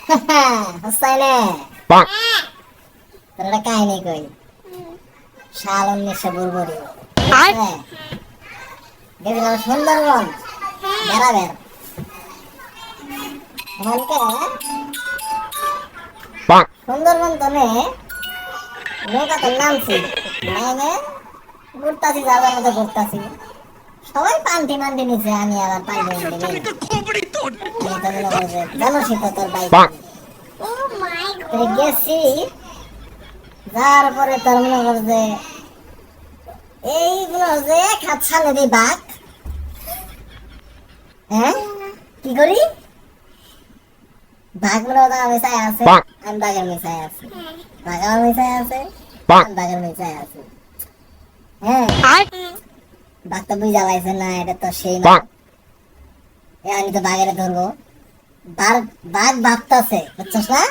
হুসাইনে তোর একটা কাহিনী কই। সাল 1900 গেছিলাম সুন্দরবন বেড়াবে। সুন্দরবন তনে নৌকাতে নামছি, নামে ঘুরতাছি, যাবার মতো ঘুরতাছি। সবাই পান্টি মান্টি নিচে, আমি আবার পান্টি মান্টি জানোসই তো তোর বাইক গেছি। যার পরে তোর মনে কর যে এইগুলো যে খাচ্ছা নদী বাঘ। হ্যাঁ কি করি, বাঘ গুলো আমি চাই আছে, আমি বাঘের মিশাই আছি, বাঘ আমার মিশাই আছে, আমি বাঘের মিশাই আছি। হ্যাঁ বাঘ তো বুঝা পাইছে না এটা তো সেই না, আমি তো বাঘের ধরবো। বাঘ বাঘ ভাবতেছে বুঝছস না,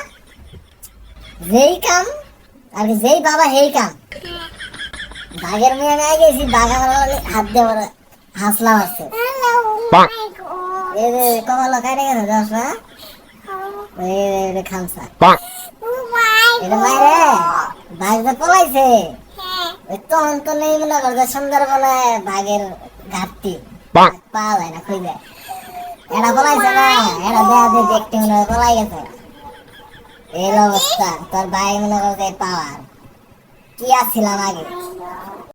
যেই কাম আর কি, যেই বাবা সেই কাম। বাঘের মেয়ে আমি আগে গেছি, বাঘ আমার হাত দিয়ে আমার হাসলাম আসছে। এই যে কমালো কাটে গেছে দশ না, এই খামসা এটা মাইরে বাঘ যে পলাইছে। ওই তখন তো নেই মনে করছে সুন্দরবনে বাঘের ঘাটতি, পাওয়া যায় না খুঁজে। এটা পলাইছে না, এটা দেয়া দিয়ে দেখতে মনে হয় পলাই গেছে। এই অবস্থা তোর ভাই মনে করছে পাওয়ার কি আসছিলাম আগে।